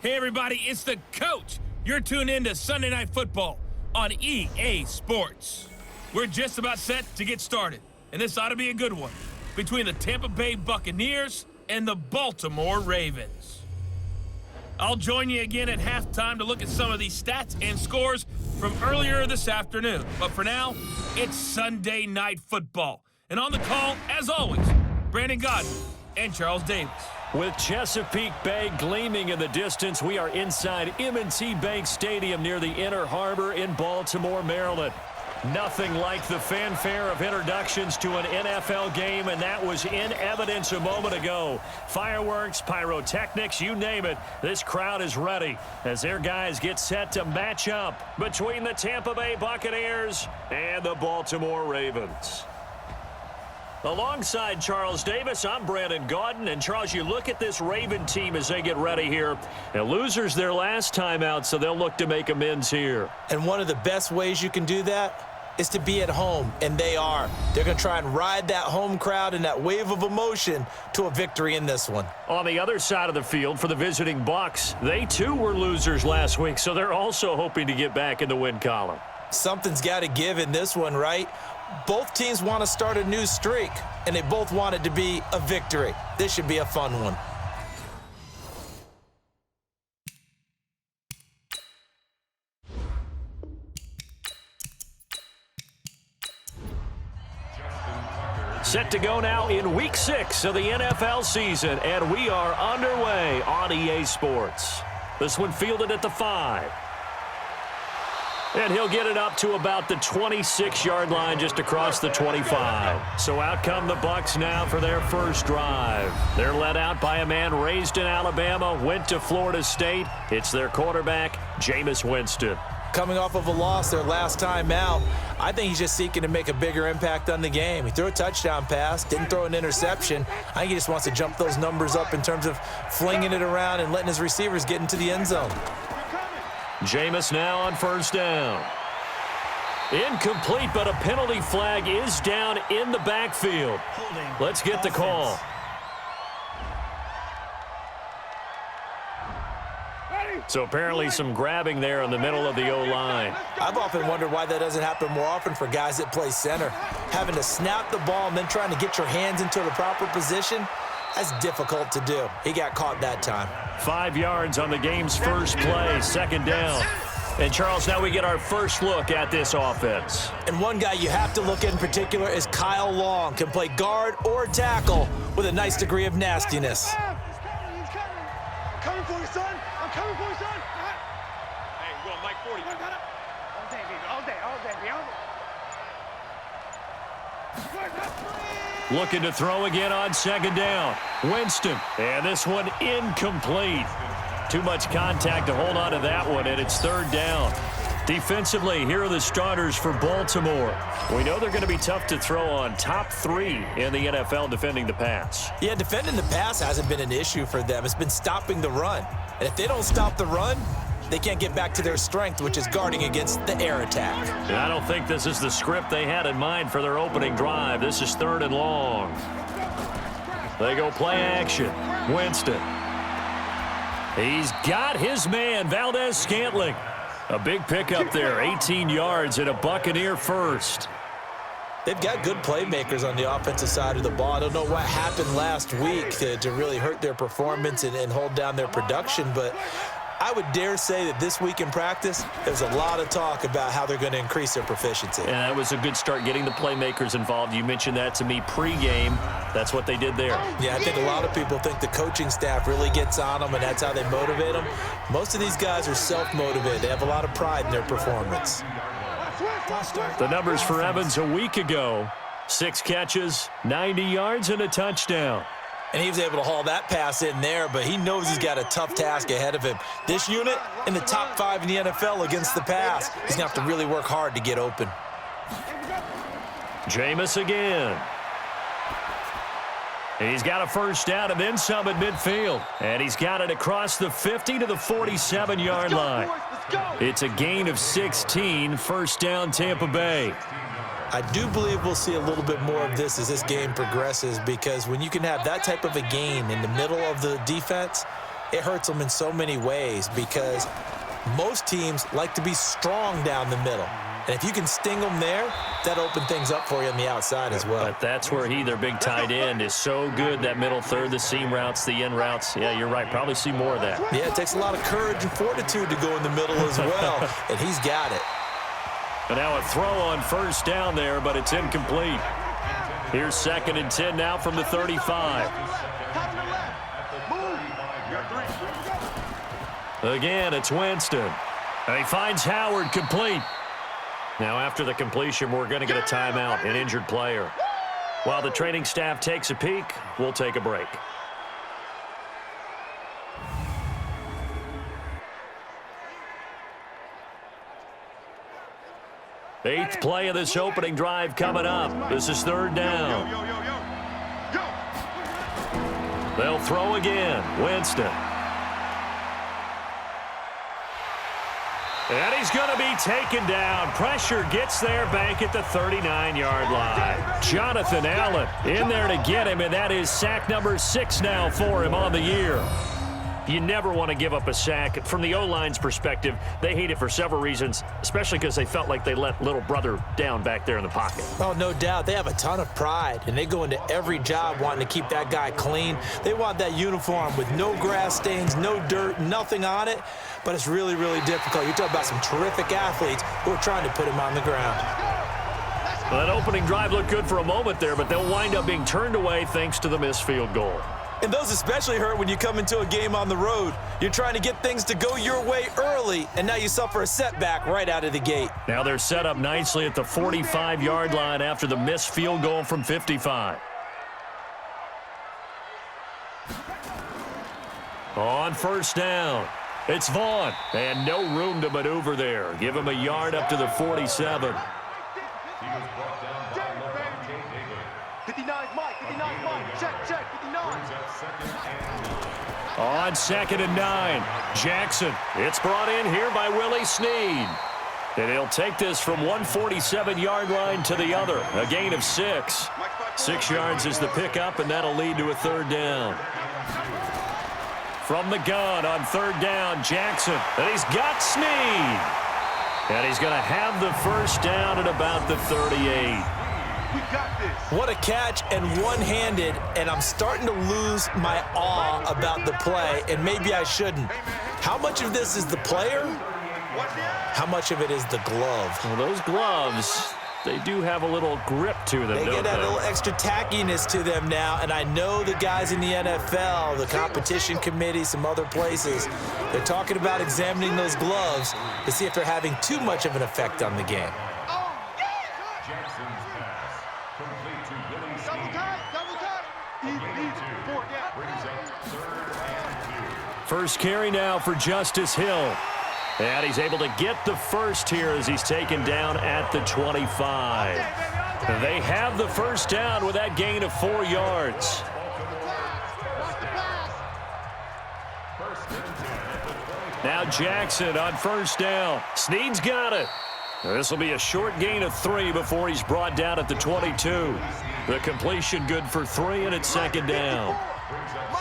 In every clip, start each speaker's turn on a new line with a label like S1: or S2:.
S1: Hey everybody, it's the coach. You're tuned in to Sunday Night Football on EA Sports. We're just about set to get started, and this ought to be a good one between the Tampa Bay Buccaneers and the Baltimore Ravens. I'll join you again at halftime to look at some of these stats and scores from earlier this afternoon. But for now, it's Sunday Night Football. And on the call, as always, Brandon Godwin and Charles Davis.
S2: With Chesapeake Bay gleaming in the distance, we are inside M&T Bank Stadium near the Inner Harbor in Baltimore, Maryland. Nothing like the fanfare of introductions to an NFL game, and that was in evidence a moment ago. Fireworks, pyrotechnics, you name it, this crowd is ready as their guys get set to match up between the Tampa Bay Buccaneers and the Baltimore Ravens. Alongside Charles Davis, I'm Brandon Gaudin. And, Charles, you look at this Raven team as they get ready here. And losers their last time out, so they'll look to make amends here.
S3: And one of the best ways you can do that is to be at home, and they are. They're going to try and ride that home crowd and that wave of emotion to a victory in this one.
S2: On the other side of the field for the visiting Bucs, they too were losers last week, so they're also hoping to get back in the win column.
S3: Something's got to give in this one, right? Both teams want to start a new streak, and they both want it to be a victory. This should be a fun one.
S2: Set to go now in Week 6 of the NFL season, and we are underway on EA Sports. This one fielded at the 5. And he'll get it up to about the 26-yard line just across the 25. So out come the Bucs now for their first drive. They're led out by a man raised in Alabama, went to Florida State. It's their quarterback, Jameis Winston.
S3: Coming off of a loss their last time out, I think he's just seeking to make a bigger impact on the game. He threw a touchdown pass, didn't throw an interception. I think he just wants to jump those numbers up in terms of flinging it around and letting his receivers get into the end zone.
S2: Jameis now on first down. Incomplete, but a penalty flag is down in the backfield. Let's get the call. So apparently some grabbing there in the middle of the O-line.
S3: I've often wondered why that doesn't happen more often for guys that play center. Having to snap the ball and then trying to get your hands into the proper position, that's difficult to do. He got caught that time.
S2: 5 yards on the game's first play, second down. And, Charles, now we get our first look at this offense.
S3: And one guy you have to look at in particular is Kyle Long. Can play guard or tackle with a nice degree of nastiness.
S4: He's coming for you, son. I'm coming for you, son. Hey, we're going Mike 40. All day, baby. All day, all day, baby.
S2: Looking to throw again on second down. Winston. And this one incomplete. Too much contact to hold on to that one, and it's third down. Defensively, here are the starters for Baltimore. We know they're going to be tough to throw on. Top 3 in the NFL defending the pass.
S3: Yeah, defending the pass hasn't been an issue for them. It's been stopping the run. And if they don't stop the run, they can't get back to their strength, which is guarding against the air attack.
S2: And I don't think this is the script they had in mind for their opening drive. This is third and long. They go play action. Winston. He's got his man, Valdez-Scantling. A big pickup there, 18 yards and a Buccaneer first.
S3: They've got good playmakers on the offensive side of the ball. I don't know what happened last week to really hurt their performance and hold down their production, but I would dare say that this week in practice, there's a lot of talk about how they're going to increase their proficiency.
S2: And that was a good start getting the playmakers involved. You mentioned that to me pregame. That's what they did there.
S3: Yeah, I think a lot of people think the coaching staff really gets on them, and that's how they motivate them. Most of these guys are self-motivated. They have a lot of pride in their performance.
S2: The numbers for Evans a week ago, 6 catches, 90 yards, and a touchdown.
S3: And he was able to haul that pass in there, but he knows he's got a tough task ahead of him. This unit in the top 5 in the NFL against the pass. He's going to have to really work hard to get open.
S2: Jameis again. He's got a first down and then some at midfield. And he's got it across the 50 to the 47-yard line. It's a gain of 16, first down Tampa Bay.
S3: I do believe we'll see a little bit more of this as this game progresses, because when you can have that type of a gain in the middle of the defense, it hurts them in so many ways because most teams like to be strong down the middle. And if you can sting them there, that opens things up for you on the outside as well.
S2: But that's where their big tight end, is so good, that middle third, the seam routes, the in routes. Yeah, you're right. Probably see more of that.
S3: Yeah, it takes a lot of courage and fortitude to go in the middle as well, and he's got it.
S2: And now a throw on first down there, but it's incomplete. Here's 2nd and 10 now from the 35. Again, it's Winston. And he finds Howard complete. Now, after the completion, we're going to get a timeout, an injured player. While the training staff takes a peek, we'll take a break. Eighth play of this opening drive coming up. This is 3rd down. They'll throw again. Winston. And he's going to be taken down. Pressure gets there, Bank at the 39-yard line. Jonathan Allen in there to get him, and that is sack number 6 now for him on the year. You never want to give up a sack. From the O-line's perspective, they hate it for several reasons, especially because they felt like they let little brother down back there in the pocket.
S3: Oh, no doubt. They have a ton of pride, and they go into every job wanting to keep that guy clean. They want that uniform with no grass stains, no dirt, nothing on it, but it's really, really difficult. You're talking about some terrific athletes who are trying to put him on the ground.
S2: Well, that opening drive looked good for a moment there, but they'll wind up being turned away thanks to the missed field goal.
S3: And those especially hurt when you come into a game on the road. You're trying to get things to go your way early, and now you suffer a setback right out of the gate.
S2: Now they're set up nicely at the 45-yard line after the missed field goal from 55. On first down, it's Vaughn, and no room to maneuver there. Give him a yard up to the 47.
S4: 59, Mike, 59, Mike, check, 59.
S2: On 2nd and 9, Jackson. It's brought in here by Willie Snead. And he'll take this from 147-yard line to the other. A gain of 6. 6 yards is the pickup, and that'll lead to a 3rd down. From the gun on 3rd down, Jackson. And he's got Snead. And he's going to have the first down at about the 38.
S4: We got this.
S3: What a catch, and one-handed, and I'm starting to lose my awe about the play, and maybe I shouldn't. How much of this is the player? How much of it is the glove?
S2: Well, those gloves, they do have a little grip to them,
S3: They
S2: don't
S3: get that little extra tackiness to them now, and I know the guys in the NFL, the competition committee, some other places, they're talking about examining those gloves to see if they're having too much of an effect on the game.
S2: First carry now for Justice Hill. And he's able to get the first here as he's taken down at the 25. They have the first down with that gain of 4 yards. Now Jackson on first down. Snead's got it. This will be a short gain of 3 before he's brought down at the 22. The completion good for 3, and it's 2nd down.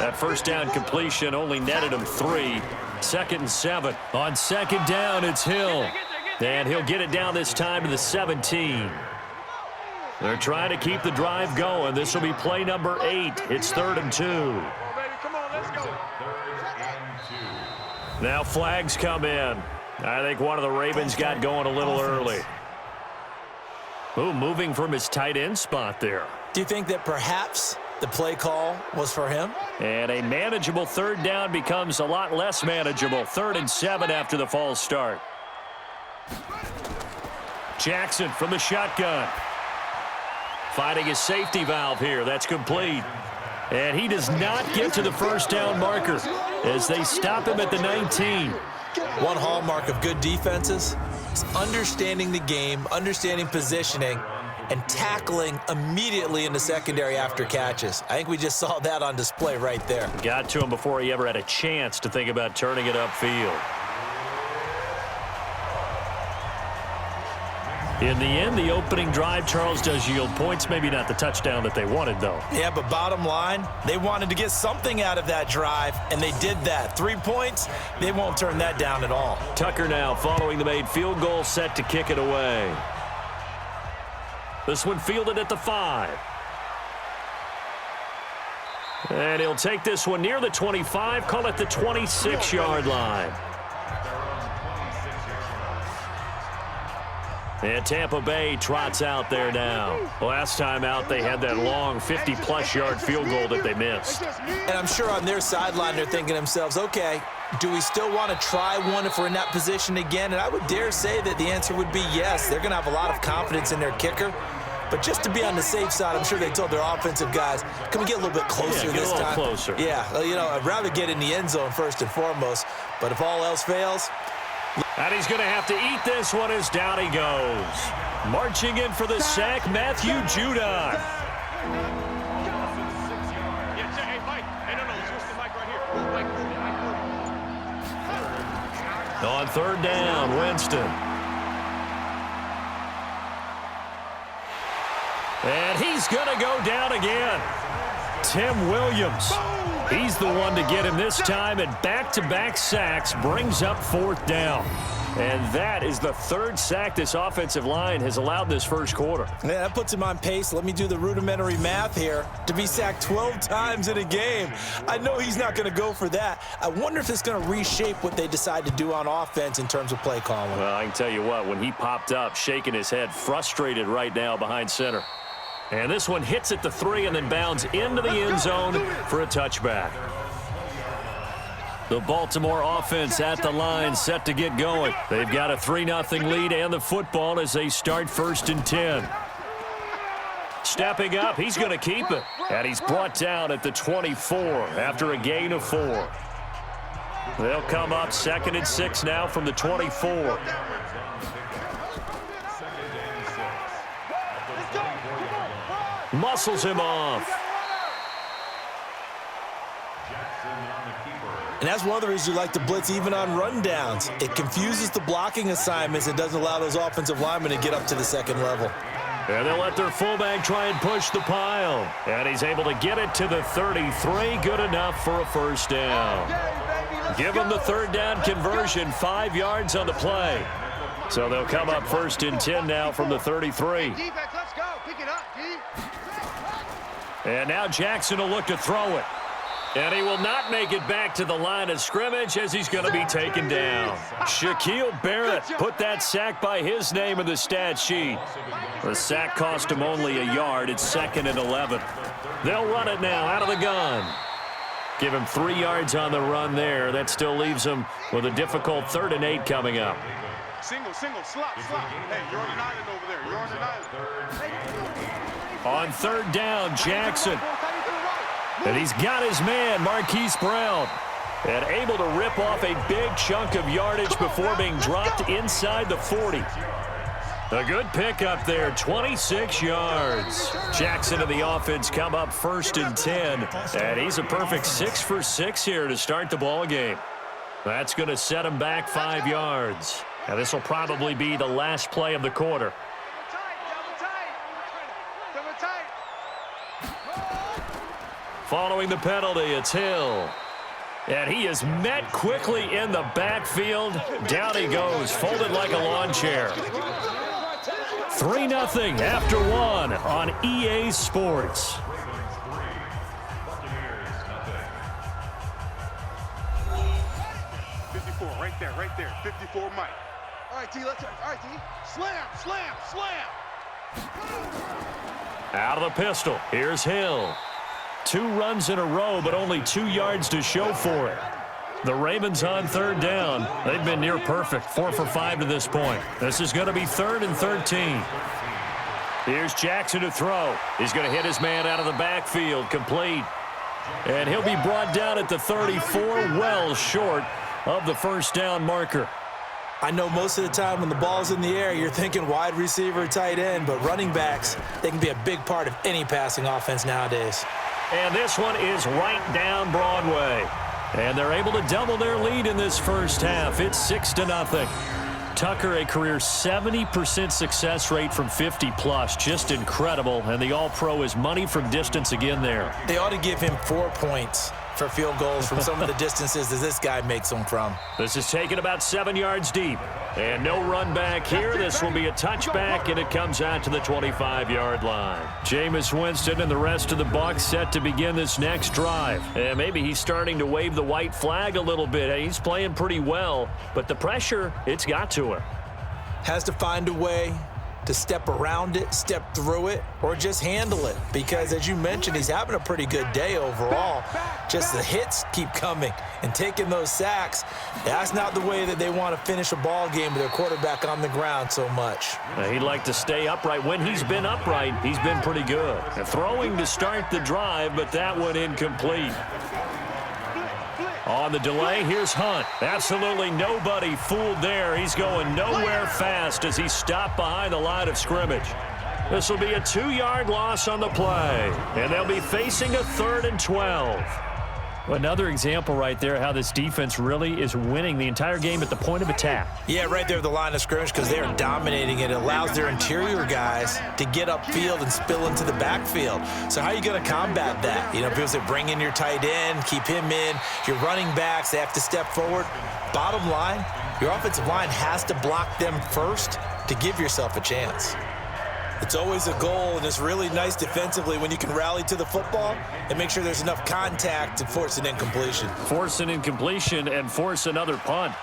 S2: That first down completion only netted him 3. 2nd and 7. On 2nd down, it's Hill. And he'll get it down this time to the 17. They're trying to keep the drive going. This will be play number 8. It's 3rd and 2. Now flags come in. I think one of the Ravens got going a little early. Ooh, moving from his tight end spot there.
S3: Do you think that perhaps the play call was for him?
S2: And a manageable 3rd down becomes a lot less manageable. 3rd and 7 after the false start. Jackson from the shotgun. Finding his safety valve here. That's complete. And he does not get to the first down marker as they stop him at the 19.
S3: One hallmark of good defenses is understanding the game, understanding positioning, and tackling immediately in the secondary after catches. I think we just saw that on display right there.
S2: Got to him before he ever had a chance to think about turning it upfield. In the end, the opening drive, Charles, does yield points. Maybe not the touchdown that they wanted, though.
S3: Yeah, but bottom line, they wanted to get something out of that drive, and they did that. 3 points, they won't turn that down at all.
S2: Tucker now following the made field goal, set to kick it away. This one fielded at the 5. And he'll take this one near the 25, call it the 26-yard line. And Tampa Bay trots out there now. Last time out, they had that long 50-plus yard field goal that they missed.
S3: And I'm sure on their sideline, they're thinking to themselves, okay, do we still want to try one if we're in that position again? And I would dare say that the answer would be yes. They're going to have a lot of confidence in their kicker. But just to be on the safe side, I'm sure they told their offensive guys, can we get a little bit closer this time?
S2: Closer.
S3: Yeah, I'd rather get in the end zone first and foremost. But if all else fails...
S2: And he's going to have to eat this one as down he goes. Marching in for the sack, Matthew Judon. On third down, Winston. And he's going to go down again. Tim Williams. He's the one to get him this time, and back-to-back sacks brings up fourth down. And that is the third sack this offensive line has allowed this first quarter.
S3: Yeah, that puts him on pace. Let me do the rudimentary math here. To be sacked 12 times in a game, I know he's not going to go for that. I wonder if it's going to reshape what they decide to do on offense in terms of play calling.
S2: Well, I can tell you what, when he popped up, shaking his head, frustrated right now behind center. And this one hits at the 3 and then bounds into the end zone for a touchback. The Baltimore offense at the line, set to get going. They've got a 3-0 lead and the football as they start 1st and 10. Stepping up, he's going to keep it. And he's brought down at the 24 after a gain of 4. They'll come up 2nd and 6 now from the 24. Muscles him off.
S3: And that's one of the reasons you like to blitz even on rundowns. It confuses the blocking assignments. It doesn't allow those offensive linemen to get up to the second level.
S2: And they'll let their fullback try and push the pile. And he's able to get it to the 33. Good enough for a first down. Give him the third down conversion. 5 yards on the play. So they'll come up 1st and 10 now from the 33. And now Jackson will look to throw it. And he will not make it back to the line of scrimmage as he's going to be taken down. Shaquille Barrett put that sack by his name in the stat sheet. The sack cost him only a yard. It's 2nd and 11. They'll run it now out of the gun. Give him 3 yards on the run there. That still leaves him with a difficult 3rd and 8 coming up.
S4: Single, slop. Hey, you're on an island over there. You're on an island.
S2: On 3rd down, Jackson. And he's got his man, Marquise Brown. And able to rip off a big chunk of yardage before being dropped inside the 40. A good pickup there, 26 yards. Jackson and the offense come up 1st and 10. And he's a perfect 6 for 6 here to start the ball game. That's going to set him back 5 yards. And this will probably be the last play of the quarter. Following the penalty, it's Hill. And he is met quickly in the backfield. Down he goes, folded like a lawn chair. 3-0 after 1 on EA Sports.
S4: Right there. 54, Mike. All right, T, let's go. All right, T. Slam.
S2: Out of the pistol. Here's Hill. 2 runs in a row, but only 2 yards to show for it. The Ravens on 3rd down. They've been near perfect. 4 for 5 to this point. This is going to be 3rd and 13. Here's Jackson to throw. He's going to hit his man out of the backfield. Complete. And he'll be brought down at the 34, well short of the first down marker.
S3: I know most of the time when the ball's in the air, you're thinking wide receiver, tight end, but running backs, they can be a big part of any passing offense nowadays.
S2: And this one is right down Broadway. And they're able to double their lead in this first half. It's 6-0. Tucker, a career 70% success rate from 50+. Just incredible. And the All-Pro is money from distance again there.
S3: They ought to give him 4 points for field goals from some of the distances that this guy makes them from.
S2: This is taken about 7 yards deep. And no run back here. This will be a touchback, and it comes out to the 25-yard line. Jameis Winston and the rest of the Bucs set to begin this next drive. And maybe he's starting to wave the white flag a little bit. He's playing pretty well, but the pressure, it's got to him.
S3: Has to find a way to step around it, step through it, or just handle it. Because as you mentioned, he's having a pretty good day overall. Just the hits keep coming and taking those sacks. That's not the way that they want to finish a ball game with their quarterback on the ground so much.
S2: He'd like to stay upright. When he's been upright, he's been pretty good. Throwing to start the drive, but that one incomplete. On the delay, here's Hunt. Absolutely nobody fooled there. He's going nowhere fast as he stopped behind the line of scrimmage. This will be a 2-yard loss on the play, and they'll be facing a 3rd and 12. Another example right there how this defense really is winning the entire game at the point of attack.
S3: Yeah, right there at the line of scrimmage because they are dominating it. It allows their interior guys to get upfield and spill into the backfield. So how are you going to combat that? You know, people say bring in your tight end, keep him in. Your running backs, they have to step forward. Bottom line, your offensive line has to block them first to give yourself a chance. It's always a goal, and it's really nice defensively when you can rally to the football and make sure there's enough contact to force an incompletion.
S2: Force an incompletion and force another punt.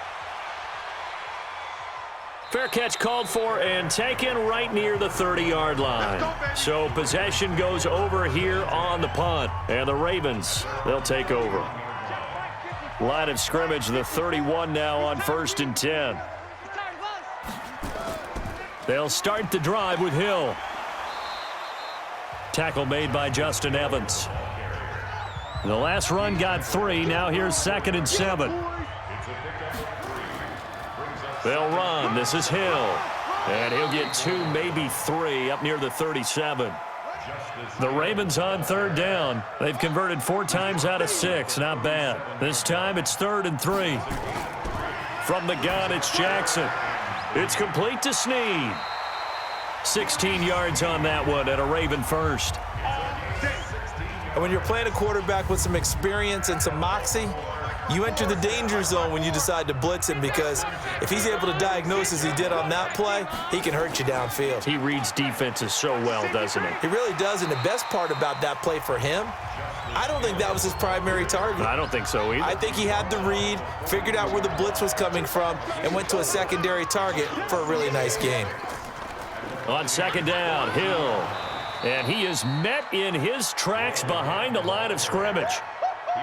S2: Fair catch called for and taken right near the 30-yard line. So possession goes over here on the punt, and the Ravens, they'll take over. Line of scrimmage, the 31 now on 1st and 10. They'll start the drive with Hill. Tackle made by Justin Evans. The last run got 3. Now here's 2nd and 7. They'll run. This is Hill. And he'll get 2, maybe 3 up near the 37. The Ravens on 3rd down. They've converted 4 times out of 6. Not bad. This time it's 3rd and 3. From the gun, it's Jackson. It's complete to Snead. 16 yards on that one and a Raven first.
S3: And when you're playing a quarterback with some experience and some moxie, you enter the danger zone when you decide to blitz him because if he's able to diagnose as he did on that play, he can hurt you downfield.
S2: He reads defenses so well, doesn't he?
S3: He really does, and the best part about that play for him, I don't think that was his primary target.
S2: I don't think so either.
S3: I think he had the read, figured out where the blitz was coming from, and went to a secondary target for a really nice gain.
S2: On 2nd down, Hill. And he is met in his tracks behind the line of scrimmage.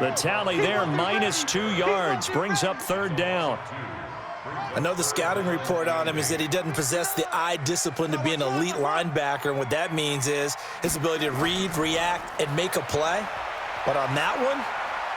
S2: The tally there, -2 yards, brings up 3rd down.
S3: I know the scouting report on him is that he doesn't possess the eye discipline to be an elite linebacker, and what that means is his ability to read, react, and make a play. But on that one,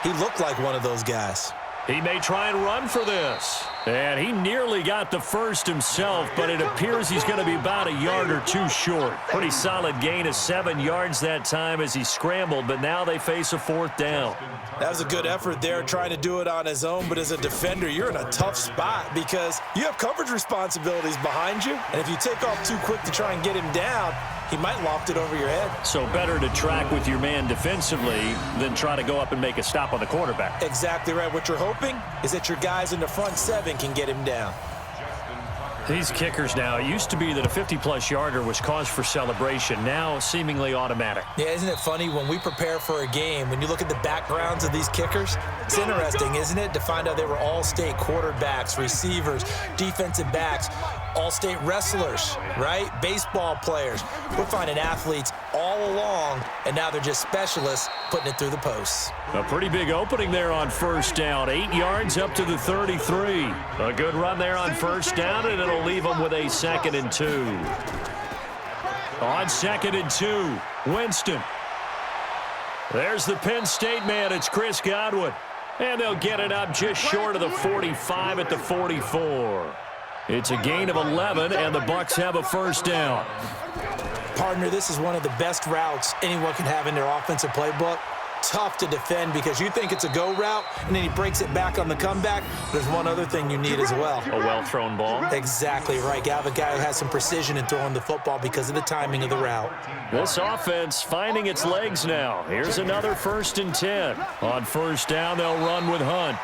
S3: he looked like one of those guys.
S2: He may try and run for this. And he nearly got the first himself, but it appears he's going to be about a yard or 2 short. Pretty solid gain of 7 yards that time as he scrambled, but now they face a 4th down.
S3: That was a good effort there, trying to do it on his own, but as a defender, you're in a tough spot because you have coverage responsibilities behind you, and if you take off too quick to try and get him down, he might loft it over your head.
S2: So better to track with your man defensively than try to go up and make a stop on the quarterback.
S3: Exactly right. What you're hoping is that your guys in the front 7 can get him down.
S2: These kickers now, it used to be that a 50-plus yarder was cause for celebration. Now seemingly automatic.
S3: Yeah, isn't it funny when we prepare for a game, when you look at the backgrounds of these kickers, it's interesting, isn't it, to find out they were all-state quarterbacks, receivers, defensive backs, all-state wrestlers, right? Baseball players. We're finding athletes all along, and now they're just specialists putting it through the posts.
S2: A pretty big opening there on 1st down. 8 yards up to the 33. A good run there on 1st down, and it'll leave them with a 2nd and 2. On 2nd and 2, Winston. There's the Penn State man. It's Chris Godwin. And they'll get it up just short of the 45 at the 44. It's a gain of 11, and the Bucs have a 1st down.
S3: Partner, this is one of the best routes anyone can have in their offensive playbook. tough to defend because you think it's a go route, and then he breaks it back on the comeback. There's one other thing you need as well.
S2: A well-thrown ball.
S3: Exactly right. You have a guy who has some precision in throwing the football because of the timing of the route.
S2: This offense finding its legs now. Here's another 1st and 10. On 1st down, they'll run with Hunt.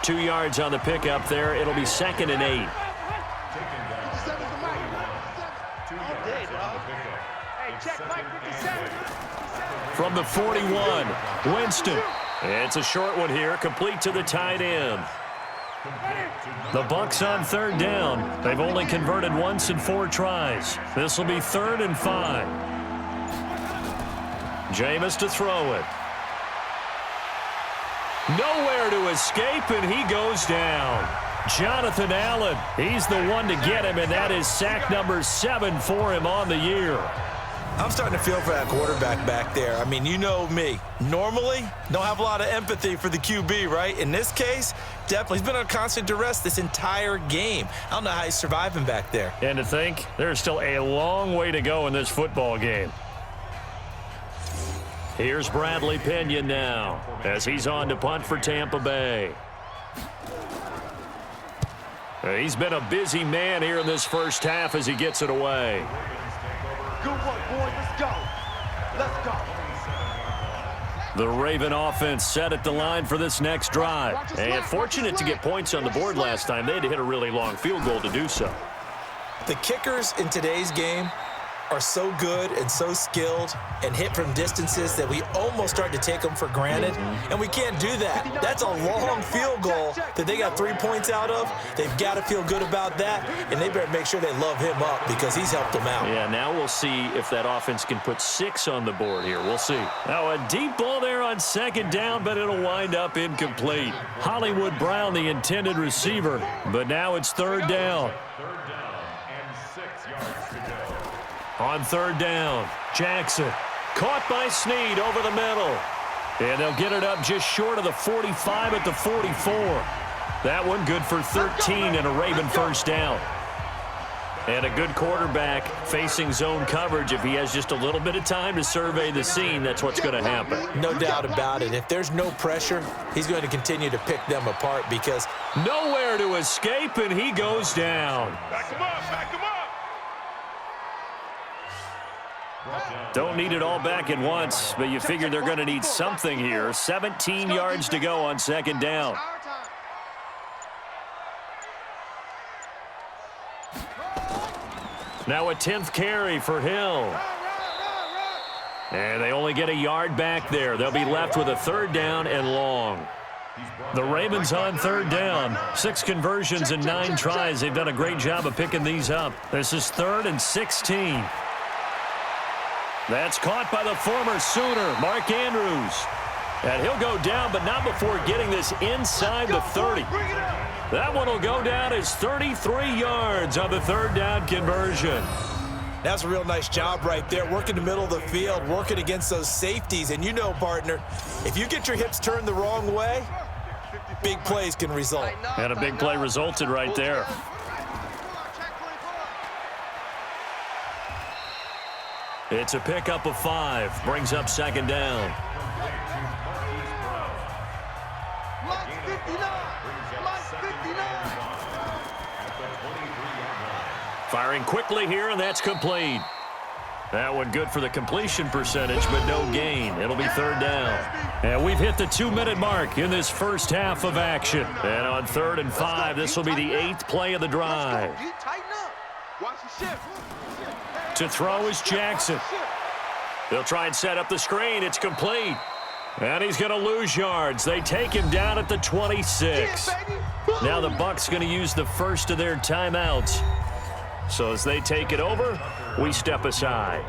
S2: 2 yards on the pickup there. It'll be 2nd and 8. From the 41, Winston. It's a short one here, complete to the tight end. The Bucs on 3rd down. They've only converted once in 4 tries. This will be 3rd and 5. Jameis to throw it. Nowhere to escape, and he goes down. Jonathan Allen, he's the one to get him, and that is sack number 7 for him on the year.
S3: I'm starting to feel for that quarterback back there. I mean, you know me. Normally, don't have a lot of empathy for the QB, right? In this case, definitely. He's been on constant duress this entire game. I don't know how he's surviving back there.
S2: And to think, there's still a long way to go in this football game. Here's Bradley Pinion now as he's on to punt for Tampa Bay. He's been a busy man here in this first half as he gets it away.
S4: Good work, boys. Let's go. Let's go.
S2: The Raven offense set at the line for this next drive. And fortunate to get points on the board last time. They had to hit a really long field goal to do so.
S3: The kickers in today's game are so good and so skilled and hit from distances that we almost start to take them for granted, and we can't do that. That's a long field goal that they got 3 points out of. They've got to feel good about that, and they better make sure they love him up because he's helped them out.
S2: Yeah, now we'll see if that offense can put 6 on the board here. We'll see. Now a deep ball there on 2nd down, but it'll wind up incomplete. Hollywood Brown, the intended receiver, but now it's 3rd down. On 3rd down, Jackson caught by Snead over the middle. And they'll get it up just short of the 45 at the 44. That one good for 13 and a Raven 1st down. And a good quarterback facing zone coverage. If he has just a little bit of time to survey the scene, that's what's going to happen.
S3: No doubt about it. If there's no pressure, he's going to continue to pick them apart because
S2: nowhere to escape, and he goes down.
S4: Back him up. Back him up.
S2: Don't need it all back at once, but you figure they're going to need something here. 17 yards to go on 2nd down. Now a 10th carry for Hill. And they only get a yard back there. They'll be left with a 3rd down and long. The Ravens on 3rd down. 6 conversions and 9 tries. They've done a great job of picking these up. This is 3rd and 16. That's caught by the former Sooner, Mark Andrews. And he'll go down, but not before getting this inside the 30. That one will go down as 33 yards on the 3rd down conversion.
S3: that's a real nice job right there, working the middle of the field, working against those safeties. And you know, partner, if you get your hips turned the wrong way, big plays can result.
S2: And a big play resulted right there. It's a pickup of 5. Brings up 2nd down. Firing quickly here, and that's complete. That one good for the completion percentage, but no gain. It'll be 3rd down. And we've hit the 2-minute mark in this first half of action. And on 3rd and 5, this will be the 8th play of the drive. To throw is Jackson. They'll try and set up the screen. It's complete. And he's going to lose yards. They take him down at the 26. Now the Bucs going to use the first of their timeouts. So as they take it over, we step aside.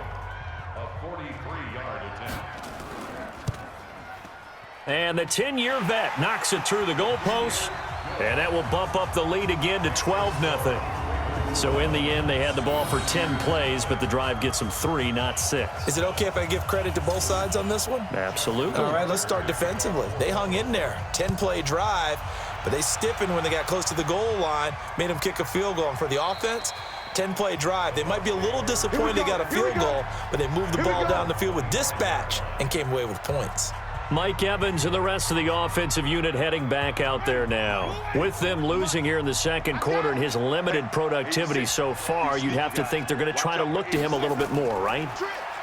S2: And the 10-year vet knocks it through the goalpost. And that will bump up the lead again to 12-0. So in the end, they had the ball for 10 plays, but the drive gets them 3, not 6.
S3: Is it okay if I give credit to both sides on this one?
S2: Absolutely.
S3: All right, let's start defensively. They hung in there. 10-play drive, but they stiffened when they got close to the goal line, made them kick a field goal. And for the offense, 10-play drive. They might be a little disappointed they got a field goal, but they moved the ball down the field with dispatch and came away with points.
S2: Mike Evans and the rest of the offensive unit heading back out there now. With them losing here in the second quarter and his limited productivity so far, you'd have to think they're going to try to look to him a little bit more, right?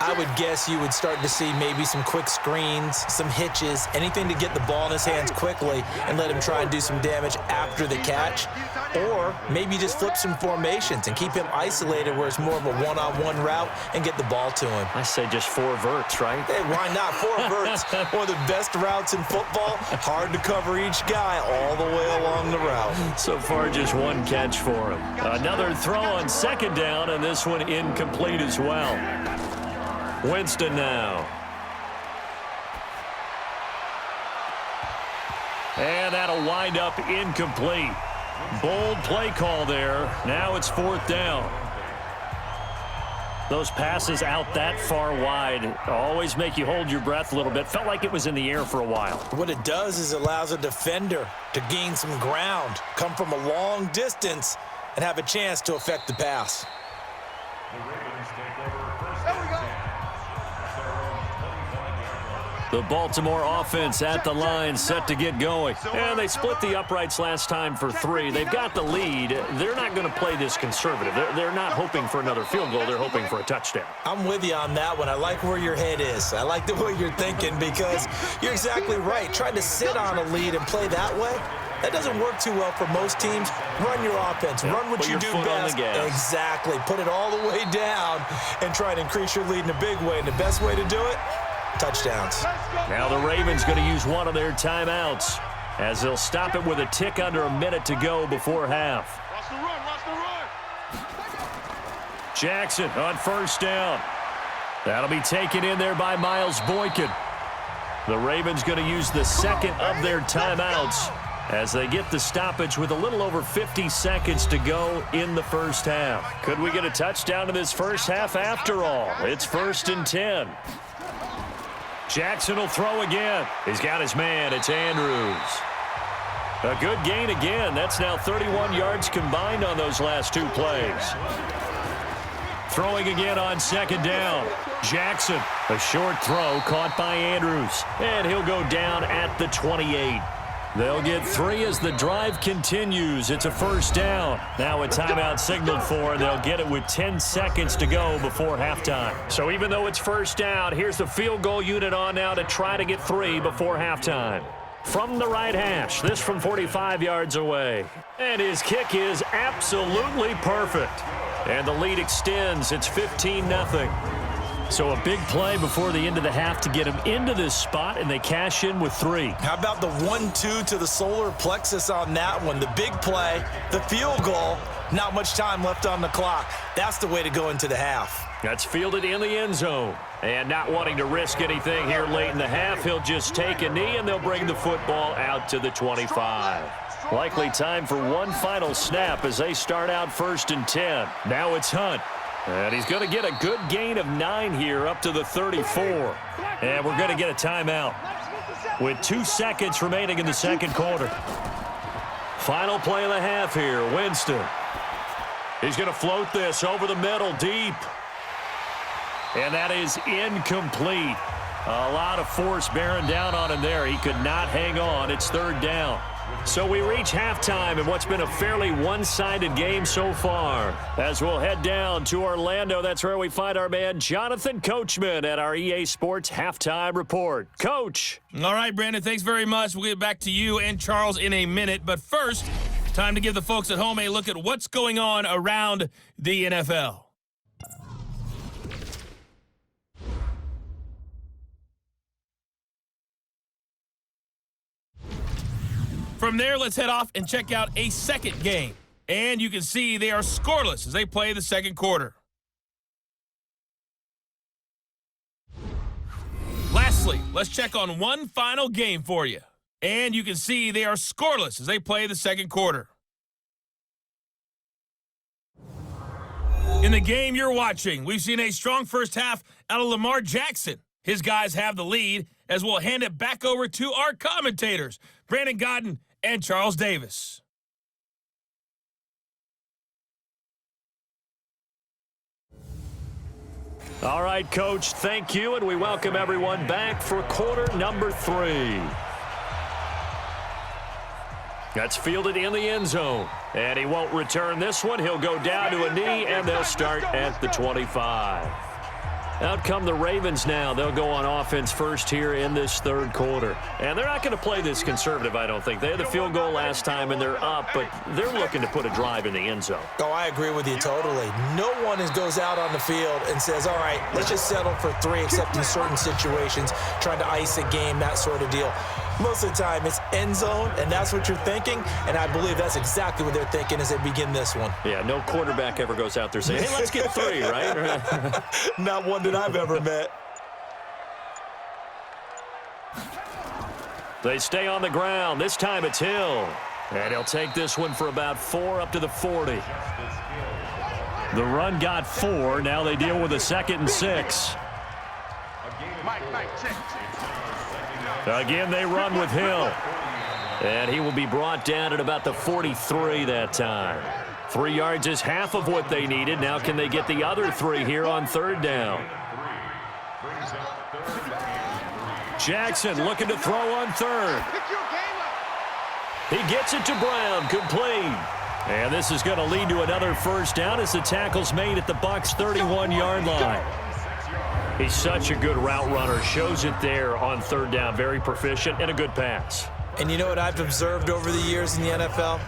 S3: I would guess you would start to see maybe some quick screens, some hitches, anything to get the ball in his hands quickly and let him try and do some damage after the catch. Or maybe just flip some formations and keep him isolated where it's more of a one-on-one route and get the ball to him.
S2: I say just 4 verts, right?
S3: Hey, why not? 4 verts, one of the best routes in football. Hard to cover each guy all the way along the route.
S2: So far, just 1 catch for him. Another throw on second down, and this one incomplete as well. Winston now. And that'll wind up incomplete. Bold play call there. Now it's 4th down. Those passes out that far wide always make you hold your breath a little bit. Felt like it was in the air for a while.
S3: What it does is it allows a defender to gain some ground, come from a long distance, and have a chance to affect the pass.
S2: The Baltimore offense at the line, set to get going. And they split the uprights last time for 3. They've got the lead. They're not going to play this conservative. They're not hoping for another field goal. They're hoping for a touchdown.
S3: I'm with you on that one. I like where your head is. I like the way you're thinking because you're exactly right. Trying to sit on a lead and play that way, that doesn't work too well for most teams. Run your offense. Run what you do best. Exactly. Put it all the way down and try to increase your lead in a big way. And the best way to do it, touchdowns.
S2: Now the Ravens going to use one of their timeouts as they'll stop it with a tick under a minute to go before half.
S4: Watch the run.
S2: Jackson on first down. That'll be taken in there by Miles Boykin. The Ravens going to use the second of their timeouts as they get the stoppage with a little over 50 seconds to go in the first half. Could we get a touchdown in this first half after all? It's 1st and 10. Jackson will throw again. He's got his man. It's Andrews. A good gain again. That's now 31 yards combined on those last 2 plays. Throwing again on second down. Jackson, a short throw caught by Andrews. And he'll go down at the 28. They'll get 3 as the drive continues. It's a first down. Now a timeout signaled for, and they'll get it with 10 seconds to go before halftime. So even though it's first down, here's the field goal unit on now to try to get 3 before halftime. From the right hash, this from 45 yards away. And his kick is absolutely perfect. And the lead extends. It's 15-0. So a big play before the end of the half to get him into this spot, and they cash in with 3.
S3: How about the 1-2 to the solar plexus on that one? The big play, the field goal, not much time left on the clock. That's the way to go into the half.
S2: That's fielded in the end zone. And not wanting to risk anything here late in the half, he'll just take a knee, and they'll bring the football out to the 25. Likely time for one final snap as they start out 1st and 10. Now it's Hunt. And he's going to get a good gain of 9 here up to the 34. And we're going to get a timeout with 2 seconds remaining in the second quarter. Final play of the half here, Winston. He's going to float this over the middle deep. And that is incomplete. A lot of force bearing down on him there. He could not hang on. It's 3rd down. So we reach halftime in what's been a fairly one-sided game so far. As we'll head down to Orlando, that's where we find our man Jonathan Coachman at our EA Sports Halftime Report. Coach.
S1: All right, Brandon, thanks very much. We'll get back to you and Charles in a minute. But first, time to give the folks at home a look at what's going on around the NFL. From there, let's head off and check out a second game. And you can see they are scoreless as they play the second quarter. Lastly, let's check on one final game for you. And you can see they are scoreless as they play the second quarter. In the game you're watching, we've seen a strong first half out of Lamar Jackson. His guys have the lead as we'll hand it back over to our commentators, Brandon Godden and Charles Davis.
S2: All right, Coach, thank you, and we welcome everyone back for quarter number 3. That's fielded in the end zone, and he won't return this one. He'll go down to a knee, and they'll start at the 25. Out come the Ravens now. They'll go on offense first here in this third quarter. And they're not going to play this conservative, I don't think. They had the field goal last time, and they're up, but they're looking to put a drive in the end zone.
S3: Oh, I agree with you totally. No one goes out on the field and says, all right, let's just settle for 3, except in certain situations, trying to ice a game, that sort of deal. Most of the time, it's end zone, and that's what you're thinking, and I believe that's exactly what they're thinking as they begin this one.
S2: Yeah, no quarterback ever goes out there saying, hey, let's get 3, right?
S3: Not one that I've ever met.
S2: They stay on the ground. This time it's Hill. And he'll take this one for about 4 up to the 40. The run got 4. Now they deal with a 2nd and 6. Again, they run with Hill. And he will be brought down at about the 43 that time. 3 yards is half of what they needed. Now can they get the other 3 here on 3rd down? Jackson looking to throw on 3rd. He gets it to Brown, complete. And this is going to lead to another 1st down as the tackle's made at the Bucs' 31-yard line. He's such a good route runner. Shows it there on 3rd down. Very proficient and a good pass.
S3: And you know what I've observed over the years in the NFL?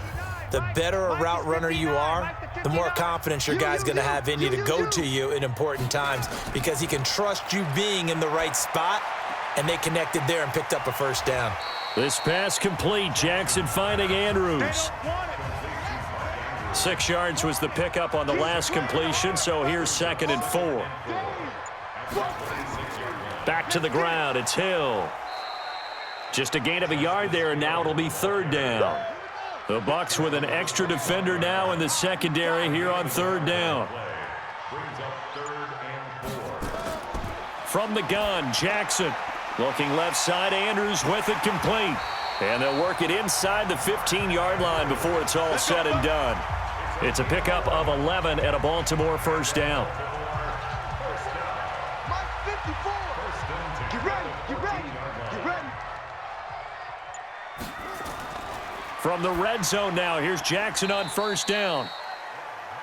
S3: The better a route runner you are, the more confidence your guy's going to have in you to go to you in important times because he can trust you being in the right spot, and they connected there and picked up a 1st down.
S2: This pass complete. Jackson finding Andrews. 6 yards was the pickup on the last completion, so here's 2nd and 4. Back to the ground. It's Hill. Just a gain of a yard there, and now it'll be 3rd down. The Bucs with an extra defender now in the secondary here on 3rd down. From the gun, Jackson. Looking left side, Andrews with it complete. And they'll work it inside the 15-yard line before it's all said and done. It's a pickup of 11 at a Baltimore 1st down. From the red zone now, here's Jackson on 1st down.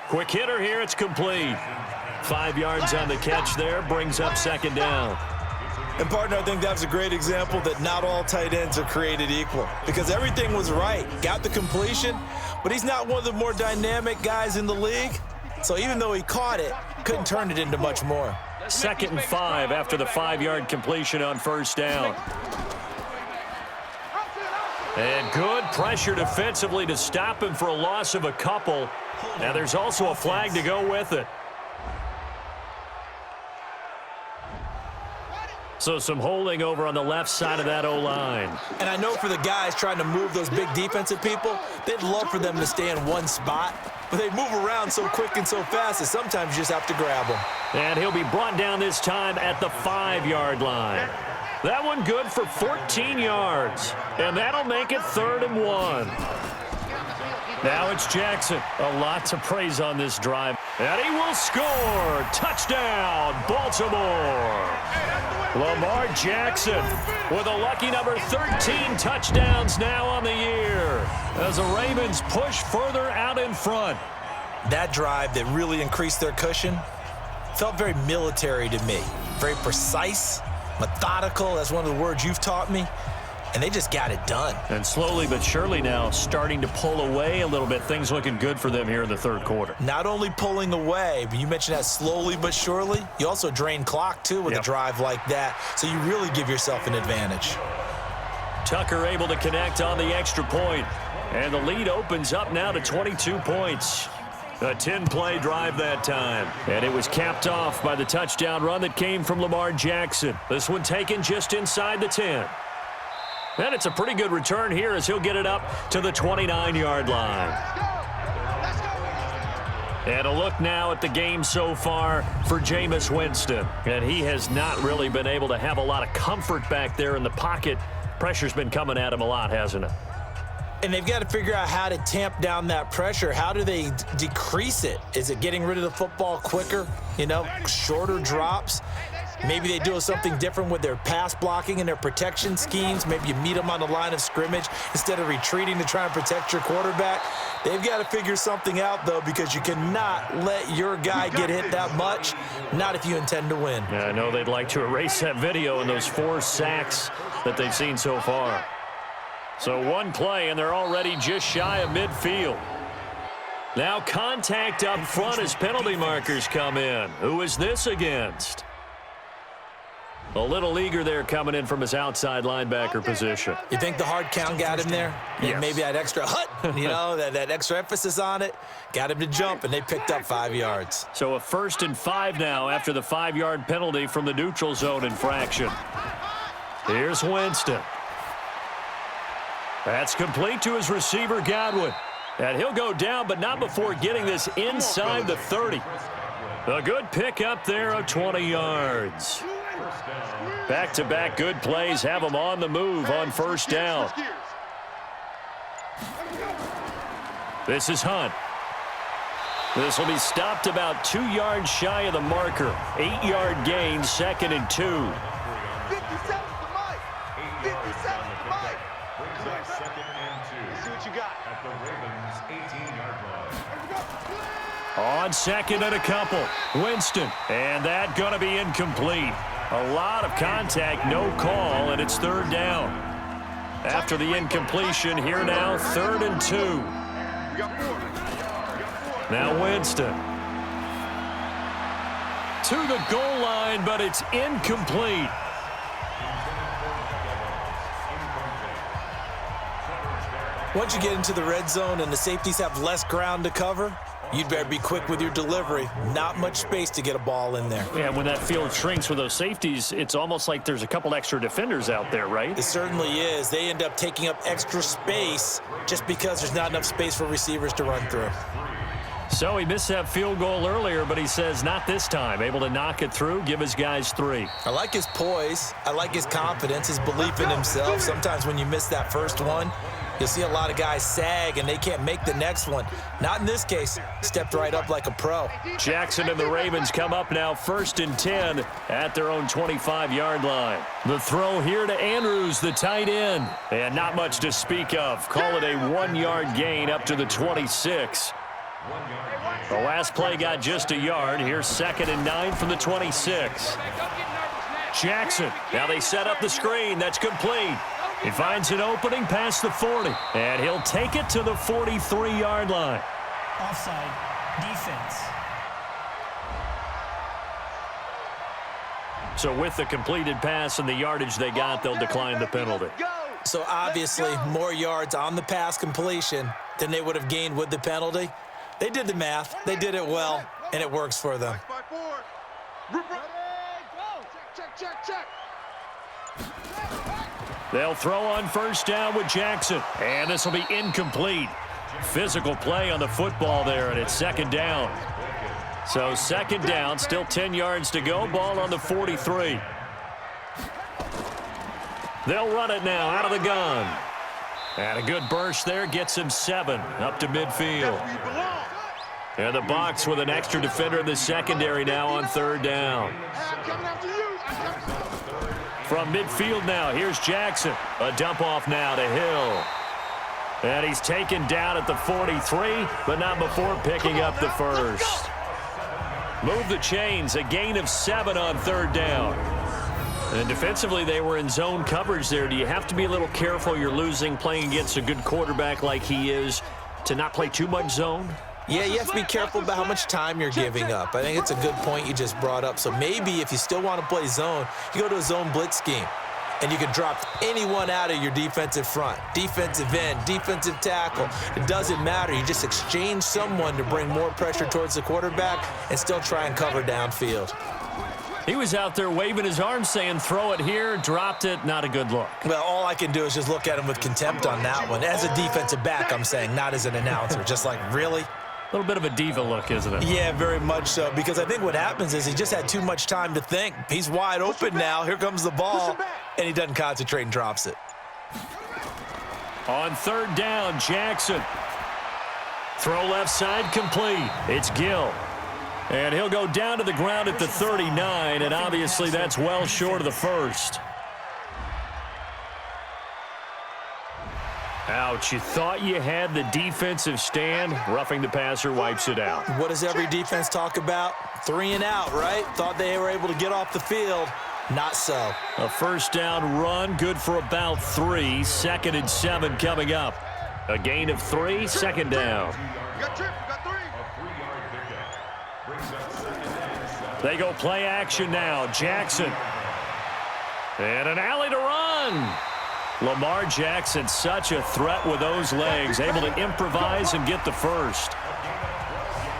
S2: Quick hitter here, it's complete. 5 yards on the catch there, brings up 2nd down.
S3: And, partner, I think that's a great example that not all tight ends are created equal because everything was right. Got the completion, but he's not one of the more dynamic guys in the league. So even though he caught it, couldn't turn it into much more.
S2: 2nd and 5 after the 5-yard completion on 1st down. And good pressure defensively to stop him for a loss of a couple. Now there's also a flag to go with it. So some holding over on the left side of that O-line.
S3: And I know for the guys trying to move those big defensive people, they'd love for them to stay in one spot. But they move around so quick and so fast that sometimes you just have to grab them.
S2: And he'll be brought down this time at the 5-yard line. That one good for 14 yards. And that'll make it 3rd and 1. Now it's Jackson. A lot to praise on this drive. And he will score. Touchdown, Baltimore. Lamar Jackson with a lucky number 13 touchdowns now on the year as the Ravens push further out in front.
S3: That drive that really increased their cushion felt very military to me. Very precise, methodical. That's one of the words you've taught me. And they just got it done.
S2: And slowly but surely now starting to pull away a little bit. Things looking good for them here in the 3rd quarter.
S3: Not only pulling away, but you mentioned that slowly but surely. You also drain clock, too, with a drive like that. So you really give yourself an advantage.
S2: Tucker able to connect on the extra point. And the lead opens up now to 22 points. A 10-play drive that time. And it was capped off by the touchdown run that came from Lamar Jackson. This one taken just inside the 10. And it's a pretty good return here as he'll get it up to the 29-yard line. And a look now at the game so far for Jameis Winston. And he has not really been able to have a lot of comfort back there in the pocket. Pressure's been coming at him a lot, hasn't it?
S3: And they've got to figure out how to tamp down that pressure. How do they decrease it? Is it getting rid of the football quicker? You know, shorter drops? Maybe they do something different with their pass blocking and their protection schemes. Maybe you meet them on the line of scrimmage instead of retreating to try and protect your quarterback. They've got to figure something out, though, because you cannot let your guy get hit that much, not if you intend to win.
S2: Yeah, I know they'd like to erase that video and those 4 sacks that they've seen so far. So one play, and they're already just shy of midfield. Now contact up front as penalty markers come in. Who is this against? A little eager there coming in from his outside linebacker position.
S3: You think the hard count got him there?
S2: Yes.
S3: And maybe that extra you know, that extra emphasis on it, got him to jump, and they picked up 5 yards.
S2: So a 1st and 5 now after the 5-yard penalty from the neutral zone infraction. Here's Winston. That's complete to his receiver, Godwin. And he'll go down, but not before getting this inside the 30. A good pick up there of 20 yards. Back-to-back good plays have him on the move on 1st down. This is Hunt. This will be stopped about 2 yards shy of the marker. 8-yard gain, 2nd and 2.
S4: 57 to Mike. 57 to Mike. See what you got.
S5: At the Ravens' 18-yard line.
S2: On 2nd and a couple. Winston. And that going to be incomplete. A lot of contact, no call, and it's 3rd down. After the incompletion, here now, 3rd and 2. Now Winston. To the goal line, but it's incomplete.
S3: Once you get into the red zone and the safeties have less ground to cover, you'd better be quick with your delivery. Not much space to get a ball in there.
S2: Yeah, when that field shrinks with those safeties, it's almost like there's a couple extra defenders out there, right?
S3: It certainly is. They end up taking up extra space just because there's not enough space for receivers to run through.
S2: So he missed that field goal earlier, but he says not this time. Able to knock it through, give his guys 3.
S3: I like his poise. I like his confidence, his belief in himself. Sometimes when you miss that first one, you'll see a lot of guys sag and they can't make the next one. Not in this case. Stepped right up like a pro.
S2: Jackson and the Ravens come up now 1st and 10 at their own 25-yard line. The throw here to Andrews, the tight end. And not much to speak of. Call it a 1-yard gain up to the 26. The last play got just a yard. Here's 2nd and 9 from the 26. Jackson. Now they set up the screen. That's complete. He finds an opening past the 40, and he'll take it to the 43-yard line.
S6: Offside, defense.
S2: So with the completed pass and the yardage they got, they'll decline the penalty.
S3: So obviously more yards on the pass completion than they would have gained with the penalty. They did the math. They did it well, and it works for them.
S4: Check.
S2: They'll throw on 1st down with Jackson, and this will be incomplete. Physical play on the football there, and it's 2nd down. So 2nd down, still 10 yards to go. Ball on the 43. They'll run it now out of the gun. And a good burst there gets him 7 up to midfield. And the Bucs with an extra defender in the secondary now on 3rd down. From midfield now, here's Jackson. A dump off now to Hill. And he's taken down at the 43, but not before picking up the 1st. Move the chains, a gain of 7 on 3rd down. And defensively, they were in zone coverage there. Do you have to be a little careful? You're losing, playing against a good quarterback like he is, to not play too much zone?
S3: Yeah, you have to be careful about how much time you're giving up. I think it's a good point you just brought up. So maybe if you still want to play zone, you go to a zone blitz scheme. And you can drop anyone out of your defensive front. Defensive end, defensive tackle. It doesn't matter. You just exchange someone to bring more pressure towards the quarterback and still try and cover downfield.
S2: He was out there waving his arms saying, throw it here, dropped it, not a good look.
S3: Well, all I can do is just look at him with contempt on that one. As a defensive back, I'm saying, not as an announcer. Just like, really?
S2: A little bit of a diva look, isn't it?
S3: Yeah, very much so, because I think what happens is he just had too much time to think. He's wide open now. Here comes the ball, and he doesn't concentrate and drops it.
S2: On third down, Jackson. Throw left side complete. It's Gill. And he'll go down to the ground at the 39, and obviously that's well short of the first. Ouch, you thought you had the defensive stand. Roughing the passer wipes it out.
S3: What does every defense talk about? 3 and out, right? Thought they were able to get off the field. Not so.
S2: A first down run, good for about 3. 2nd and 7 coming up. A gain of 3, 2nd down.
S4: You got trip, you got 3.
S2: They go play action now. Jackson. And an alley to run. Lamar Jackson, such a threat with those legs, able to improvise and get the first.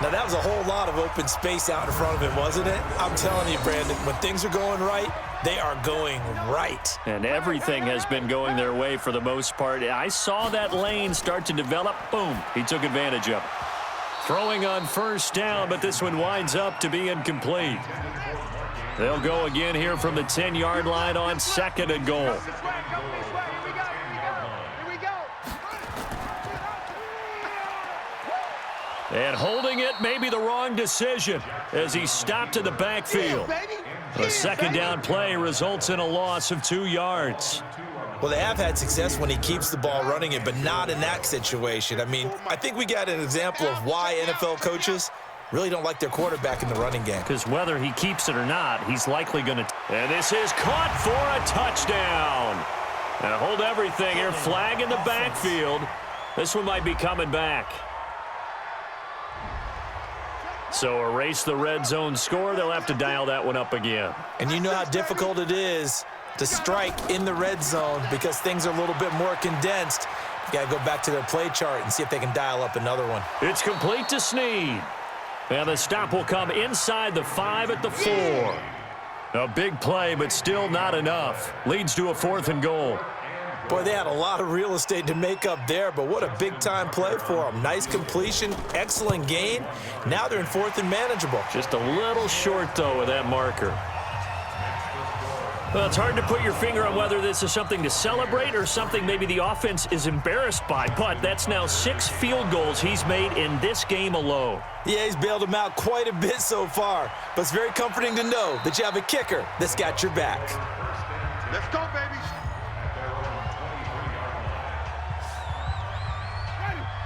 S3: Now, that was a whole lot of open space out in front of him, wasn't it? I'm telling you, Brandon, when things are going right, they are going right.
S2: And everything has been going their way for the most part. I saw that lane start to develop. Boom. He took advantage of it. Throwing on first down, but this one winds up to be incomplete. They'll go again here from the 10-yard line on 2nd and goal. And holding it may be the wrong decision as he stopped in the backfield. A 2nd down play results in a loss of 2 yards.
S3: Well, they have had success when he keeps the ball running it, but not in that situation. I mean, I think we got an example of why NFL coaches really don't like their quarterback in the running game.
S2: Because whether he keeps it or not, he's likely going to. And this is caught for a touchdown. And hold everything here. Flag in the backfield. This one might be coming back. So erase the red zone score. They'll have to dial that one up again.
S3: And you know how difficult it is to strike in the red zone because things are a little bit more condensed. You got to go back to their play chart and see if they can dial up another one.
S2: It's complete to Snead. And the stop will come inside the 5 at the 4. A big play, but still not enough. Leads to a 4th and goal.
S3: Boy, they had a lot of real estate to make up there, but what a big-time play for them. Nice completion, excellent gain. Now they're in 4th and manageable.
S2: Just a little short, though, with that marker. Well, it's hard to put your finger on whether this is something to celebrate or something maybe the offense is embarrassed by, but that's now 6 field goals he's made in this game alone.
S3: Yeah, he's bailed them out quite a bit so far, but it's very comforting to know that you have a kicker that's got your back.
S4: Let's go, baby.